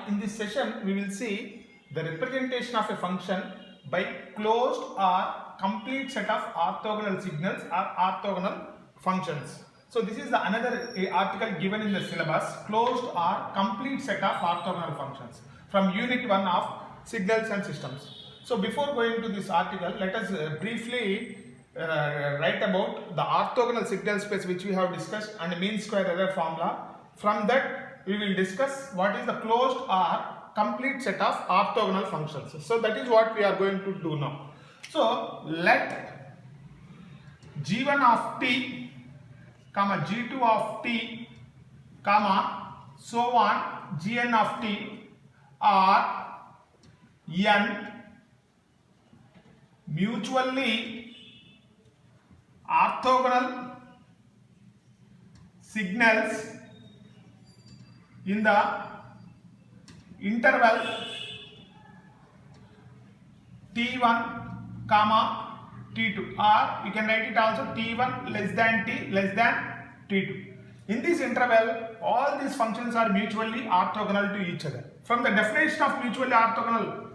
in this session we will see the representation of a function by closed or complete set of orthogonal signals or orthogonal functions. So this is the another article given in the syllabus, closed or complete set of orthogonal functions from unit 1 of signals and systems. So before going to this article, let us briefly write about the orthogonal signal space which we have discussed and mean square error formula. From that we will discuss what is the closed or complete set of orthogonal functions. So that is what we are going to do now. So let g1 of t comma g2 of t comma so on gn of t are n mutually orthogonal signals in the interval t1 comma t2, or you can write it also t1 less than t less than t2. In this interval all these functions are mutually orthogonal to each other. From the definition of mutually orthogonal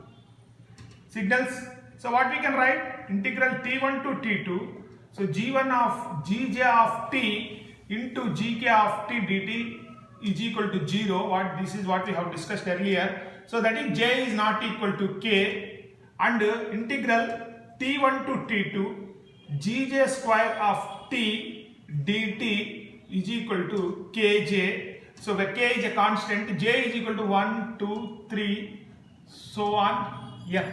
signals, so what we can write, integral t1 to t2, so g1 of gj of t into gk of t dt is equal to 0. This is what we have discussed earlier. So that is j is not equal to k, and integral t1 to t2 gj square of t dt is equal to kj. So where k is a constant, j is equal to 1, 2, 3, so on n.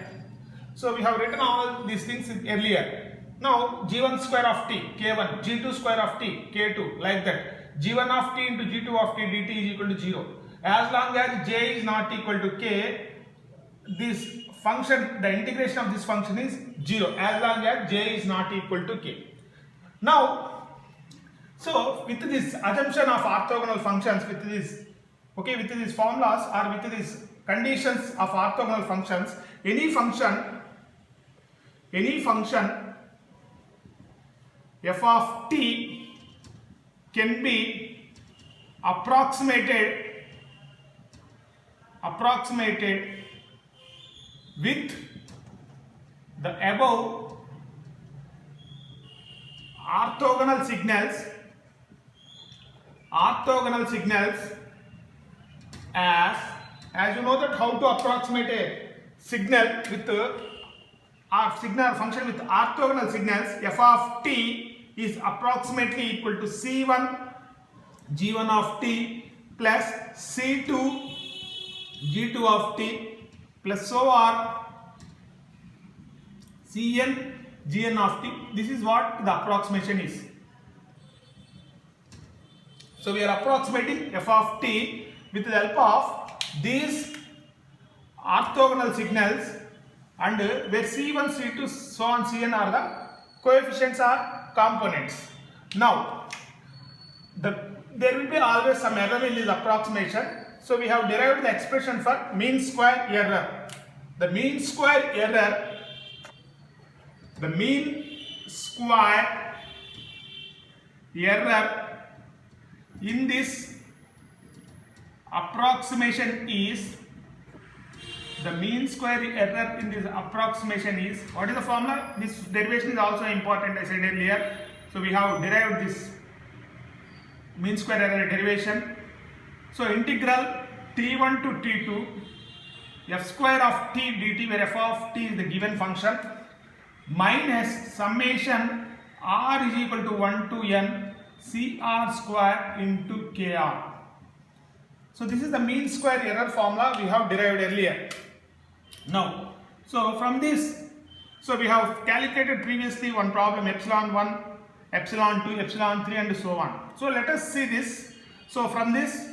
So we have written all these things earlier. Now g1 square of t k1, g2 square of t k2, like that. g1 of t into g2 of t dt is equal to 0. As long as j is not equal to k, this function, the integration of this function is 0, as long as j is not equal to k. Now, so with this assumption of orthogonal functions, with this, okay, with these formulas or with these conditions of orthogonal functions, any function f of t can be approximated with the above orthogonal signals as you know that how to approximate a signal with signal function with orthogonal signals. F of t is approximately equal to c1 g1 of t plus c2 g2 of t plus so on cn gn of t. This is what the approximation is. So we are approximating f of t with the help of these orthogonal signals, and where c1 c2 so on cn are the coefficients or components. Now there will be always some error in this approximation. So we have derived the expression for mean square error. The mean square error in this approximation is, the mean square error in this approximation is, what is the formula? This derivation is also important, I said earlier. So we have derived this mean square error derivation. So integral t1 to t2 f square of t dt, where f of t is the given function, minus summation r is equal to 1 to n cr square into kr. So this is the mean square error formula we have derived earlier. Now, so from this, so we have calculated previously one problem, epsilon 1, epsilon 2, epsilon 3 and so on. So let us see this. So from this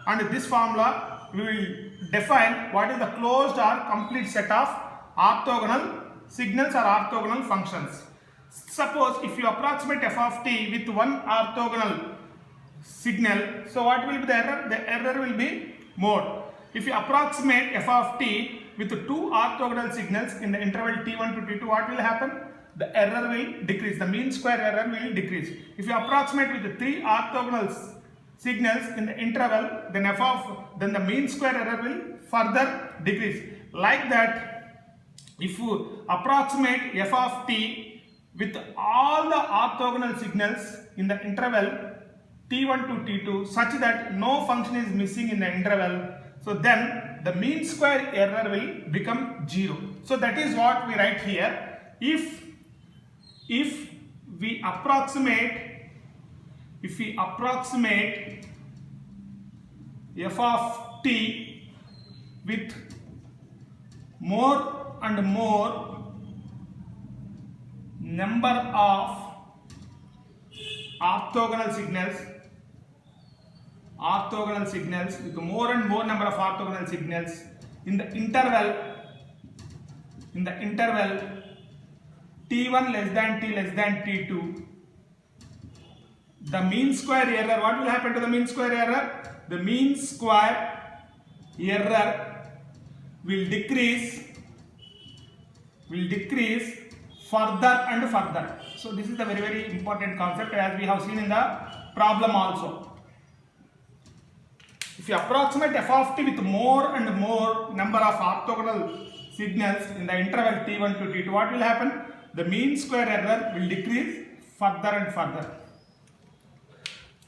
and this formula we will define what is the closed or complete set of orthogonal signals or orthogonal functions. Suppose if you approximate f of t with one orthogonal signal, so what will be the error? The error will be mode. If you approximate f of t with two orthogonal signals in the interval t1 to t2, what will happen? The error will decrease, the mean square error will decrease. If you approximate with the three orthogonal signals in the interval, then the mean square error will further decrease. Like that, if you approximate f of t with all the orthogonal signals in the interval t1 to t2 such that no function is missing in the interval, so then the mean square error will become 0. So that is what we write here. If we approximate f of t with more and more number of orthogonal signals with more and more number of orthogonal signals in the interval t1 less than t less than t2, the mean square error, what will happen to the mean square error? The mean square error will decrease further and further. So this is the very, very important concept, as we have seen in the problem also. If you approximate f of t with more and more number of orthogonal signals in the interval t1 to t2, what will happen? The mean square error will decrease further and further.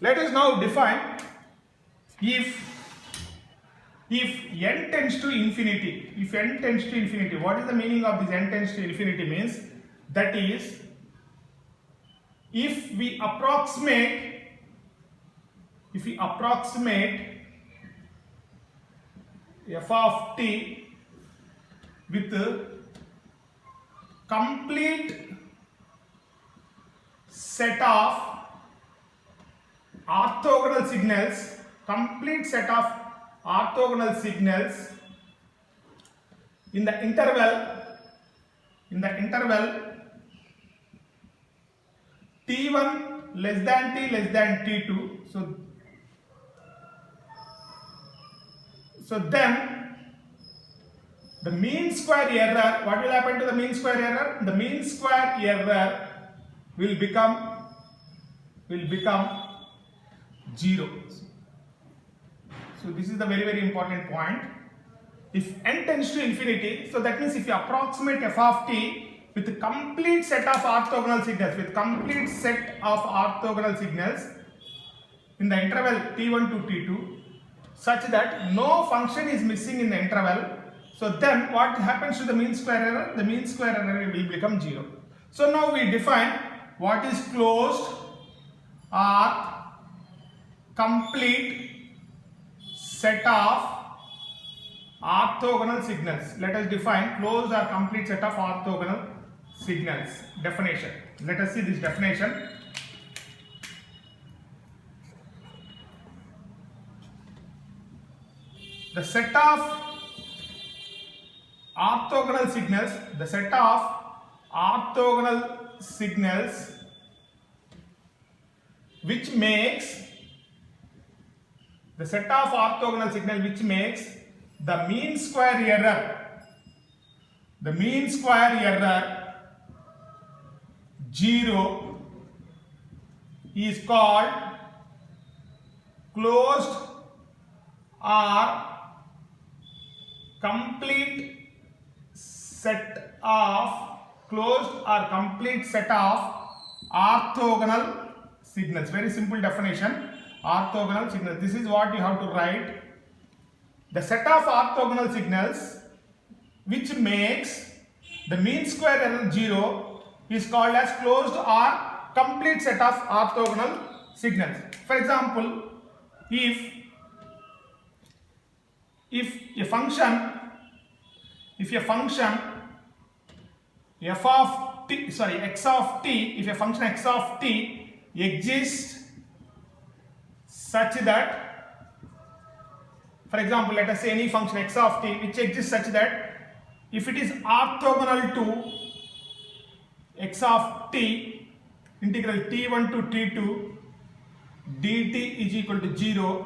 Let us now define if n tends to infinity. If n tends to infinity, what is the meaning of this n tends to infinity? Means that is, if we approximate f of t with complete set of orthogonal signals in the interval t1 less than t less than t2, so then the mean square error, what will happen to the mean square error? The mean square error will become 0. So this is the very, very important point. If n tends to infinity, so that means if you approximate f of t with a complete set of orthogonal signals, in the interval t1 to t2 such that no function is missing in the interval, so then what happens to the mean square error? The mean square error will become 0. So now we define what is closed or complete set of orthogonal signals. Let us define closed or complete set of orthogonal signals. Definition. Let us see this definition. The set of orthogonal signals, which makes the mean square error 0 is called closed or complete set of orthogonal signals. Very simple definition. Orthogonal signals. This is what you have to write. The set of orthogonal signals which makes the mean square error 0 is called as closed or complete set of orthogonal signals. For example, if a function f of t, x of t, if a function x of t exists such that, for example, let us say any function x of t which exists such that if it is orthogonal to x of t integral t1 to t2 dt is equal to 0,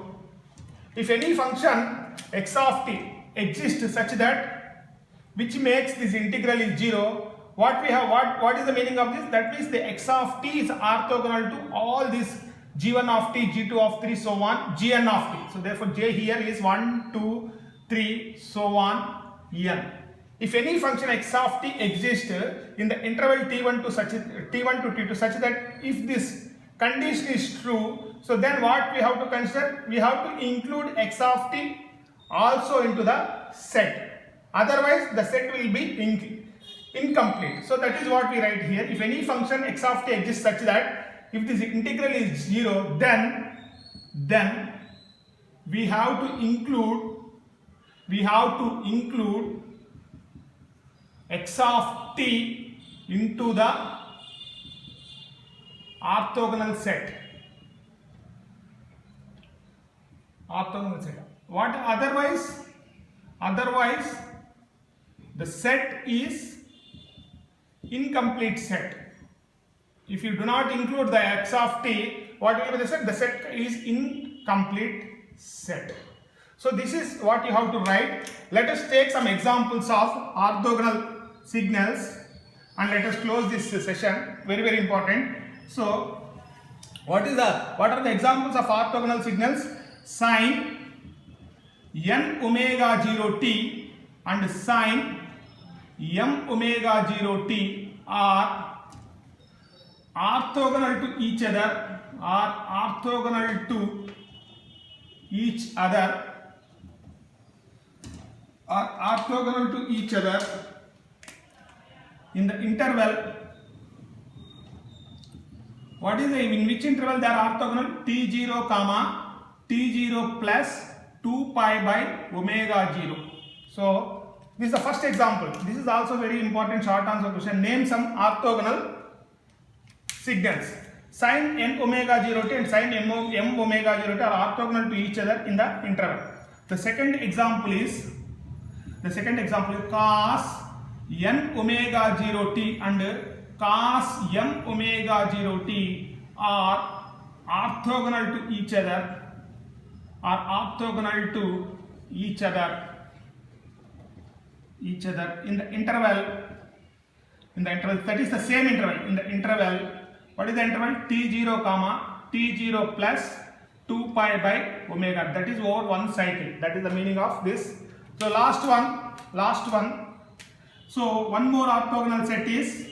if any function x of t exists such that which makes this integral is 0, what is the meaning of this? That means the x of t is orthogonal to all these g1 of t, g2 of 3, so on, gn of t. So therefore j here is 1, 2, 3, so on, n. If any function x of t exists in the interval t1 to t2 such that if this condition is true, so then what we have to consider? We have to include x of t also into the set. Otherwise the set will be incomplete. So that is what we write here. If any function x of t exists such that if this integral is 0, then we have to include x of t into the orthogonal set. What otherwise the set is incomplete set. If you do not include the x of t, what will be the set? The set is incomplete set. So this is what you have to write. Let us take some examples of orthogonal signals and let us close this session. Very important. So what are the examples of orthogonal signals? Sine n omega 0 t and sine m omega 0 t are orthogonal to each other, in the interval. What is in which interval they are orthogonal? t0 comma t0 plus 2 pi by omega 0. So this is the first example. This is also very important short answer question. Name some orthogonal signals. Sin n omega 0 t and sin m omega 0 t are orthogonal to each other in the interval. The second example is cos n omega 0 t and cos m omega 0 t are orthogonal to each other, in the interval. That is the same interval. In the interval, what is the interval? t0 comma t0 plus 2 pi by omega. That is over one cycle. That is the meaning of this. So last one. So one more orthogonal set is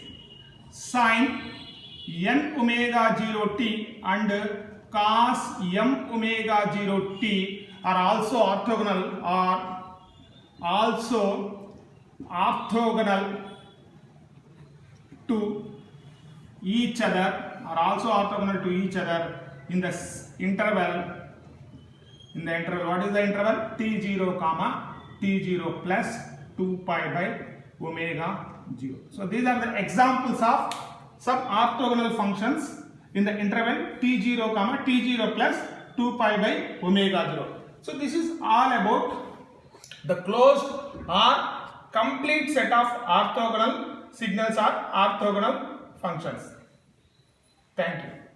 sin n omega 0 t and cos m omega 0 t are also orthogonal to each other, in the interval. What is the interval? t0 comma t0 plus 2 pi by omega 0. So these are the examples of some orthogonal functions in the interval t0 comma t0 plus 2 pi by omega 0. So this is all about the closed or complete set of orthogonal signals or orthogonal functions. Thank you.